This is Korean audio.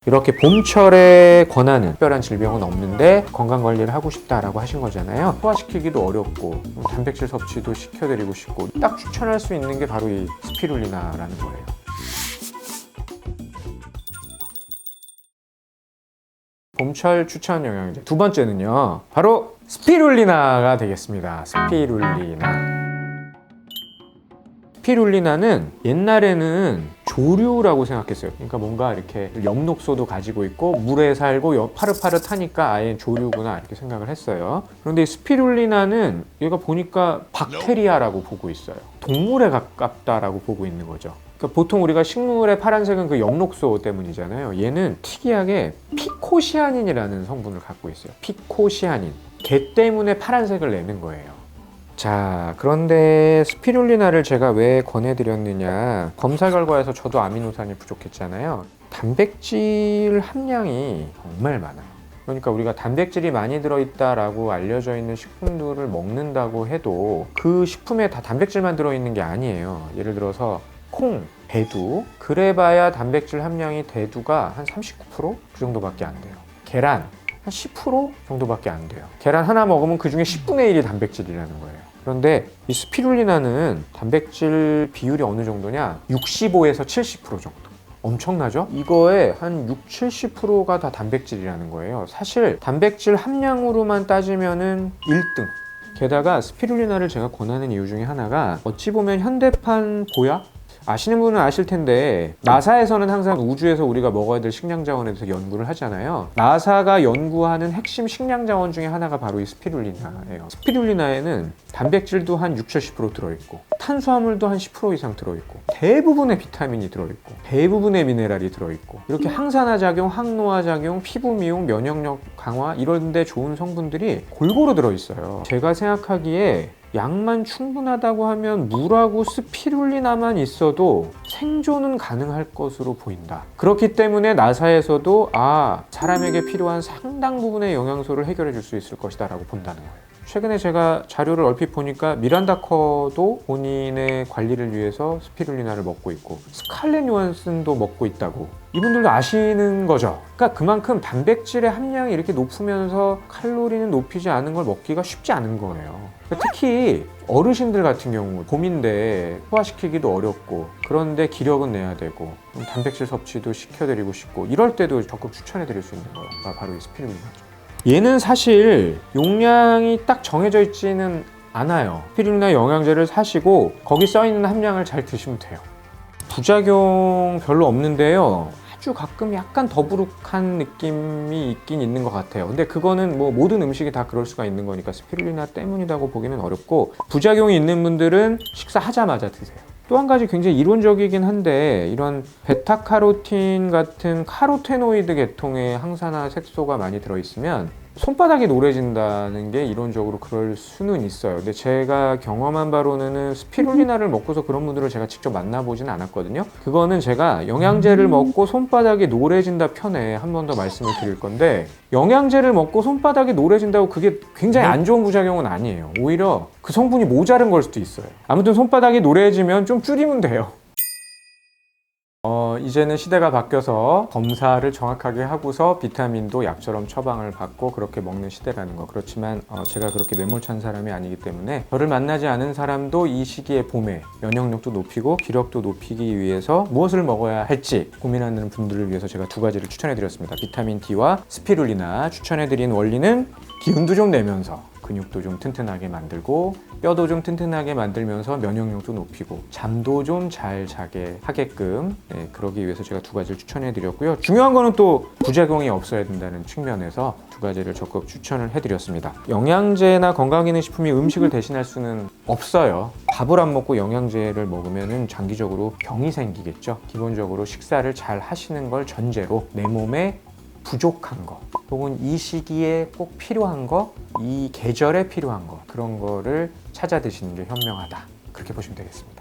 이렇게 봄철에 권하는 특별한 질병은 없는데 건강관리를 하고 싶다라고 하신 거잖아요. 소화시키기도 어렵고 단백질 섭취도 시켜드리고 싶고 딱 추천할 수 있는 게 바로 이 스피룰리나라는 거예요. 봄철 추천 영양제 두 번째는요, 바로 스피룰리나가 되겠습니다. 스피룰리나는 옛날에는 조류라고 생각했어요. 그러니까 뭔가 이렇게 엽록소도 가지고 있고 물에 살고 파릇파릇하니까 아예 조류구나 이렇게 생각을 했어요. 그런데 이 스피룰리나는 얘가 보니까 박테리아라고 보고 있어요. 동물에 가깝다라고 보고 있는 거죠. 그러니까 보통 우리가 식물의 파란색은 그 엽록소 때문이잖아요. 얘는 특이하게 피코시아닌이라는 성분을 갖고 있어요. 피코시아닌. 걔 때문에 파란색을 내는 거예요. 자, 그런데 스피룰리나를 제가 왜 권해드렸느냐, 검사 결과에서 저도 아미노산이 부족했잖아요. 단백질 함량이 정말 많아요. 그러니까 우리가 단백질이 많이 들어있다라고 알려져 있는 식품들을 먹는다고 해도 그 식품에 다 단백질만 들어있는 게 아니에요. 예를 들어서 콩, 대두, 그래봐야 단백질 함량이 대두가 한 39%? 그 정도밖에 안 돼요. 계란 한 10% 정도밖에 안 돼요. 계란 하나 먹으면 그 중에 10분의 1이 단백질이라는 거예요. 그런데 이 스피룰리나는 단백질 비율이 어느 정도냐? 65에서 70% 정도. 엄청나죠? 이거에 한 60-70%가 다 단백질이라는 거예요. 사실 단백질 함량으로만 따지면은 1등. 게다가 스피룰리나를 제가 권하는 이유 중에 하나가 어찌 보면 현대판 보약? 아시는 분은 아실 텐데 나사에서는 항상 우주에서 우리가 먹어야 될 식량 자원에 대해서 연구를 하잖아요. 나사가 연구하는 핵심 식량 자원 중에 하나가 바로 이 스피룰리나예요. 스피룰리나에는 단백질도 한 60-70% 들어있고 탄수화물도 한 10% 이상 들어있고 대부분의 비타민이 들어있고 대부분의 미네랄이 들어있고 이렇게 항산화 작용, 항노화 작용, 피부 미용, 면역력 강화 이런 데 좋은 성분들이 골고루 들어있어요. 제가 생각하기에 양만 충분하다고 하면 물하고 스피룰리나만 있어도 생존은 가능할 것으로 보인다. 그렇기 때문에 나사에서도 사람에게 필요한 상당 부분의 영양소를 해결해 줄 수 있을 것이다 라고 본다는 거예요. 최근에 제가 자료를 얼핏 보니까 미란다 커도 본인의 관리를 위해서 스피룰리나를 먹고 있고 스칼렛 요한슨도 먹고 있다고. 이분들도 아시는 거죠. 그러니까 그만큼 단백질의 함량이 이렇게 높으면서 칼로리는 높이지 않은 걸 먹기가 쉽지 않은 거예요. 그러니까 특히 어르신들 같은 경우 봄인데 소화시키기도 어렵고 그런데 기력은 내야 되고 단백질 섭취도 시켜드리고 싶고 이럴 때도 적극 추천해드릴 수 있는 거가 바로 이 스피룰리나죠. 얘는 사실 용량이 딱 정해져 있지는 않아요. 스피룰리나 영양제를 사시고 거기 써있는 함량을 잘 드시면 돼요. 부작용 별로 없는데요. 아주 가끔 약간 더부룩한 느낌이 있긴 있는 것 같아요. 근데 그거는 뭐 모든 음식이 다 그럴 수가 있는 거니까 스피룰리나 때문이라고 보기는 어렵고, 부작용이 있는 분들은 식사하자마자 드세요. 또 한 가지 굉장히 이론적이긴 한데, 이런 베타카로틴 같은 카로테노이드 계통의 항산화 색소가 많이 들어있으면 손바닥이 노래진다는 게 이론적으로 그럴 수는 있어요. 근데 제가 경험한 바로는 스피룰리나를 먹고서 그런 분들을 제가 직접 만나보지는 않았거든요. 그거는 제가 영양제를 먹고 손바닥이 노래진다 편에 한 번 더 말씀을 드릴 건데, 영양제를 먹고 손바닥이 노래진다고 그게 굉장히 안 좋은 부작용은 아니에요. 오히려 그 성분이 모자른 걸 수도 있어요. 아무튼 손바닥이 노래지면 좀 줄이면 돼요. 이제는 시대가 바뀌어서 검사를 정확하게 하고서 비타민도 약처럼 처방을 받고 그렇게 먹는 시대라는 거. 그렇지만 제가 그렇게 매몰찬 사람이 아니기 때문에 저를 만나지 않은 사람도 이 시기에 봄에 면역력도 높이고 기력도 높이기 위해서 무엇을 먹어야 할지 고민하는 분들을 위해서 제가 두 가지를 추천해 드렸습니다. 비타민 D와 스피룰리나. 추천해 드린 원리는 기운도 좀 내면서 근육도 좀 튼튼하게 만들고 뼈도 좀 튼튼하게 만들면서 면역력도 높이고 잠도 좀 잘 자게 하게끔, 그러기 위해서 제가 두 가지를 추천해 드렸고요. 중요한 거는 또 부작용이 없어야 된다는 측면에서 두 가지를 적극 추천을 해 드렸습니다. 영양제나 건강기능식품이 음식을 대신할 수는 없어요. 밥을 안 먹고 영양제를 먹으면 장기적으로 병이 생기겠죠. 기본적으로 식사를 잘 하시는 걸 전제로 내 몸에 부족한 거, 혹은 이 시기에 꼭 필요한 거, 이 계절에 필요한 거, 그런 거를 찾아 드시는 게 현명하다. 그렇게 보시면 되겠습니다.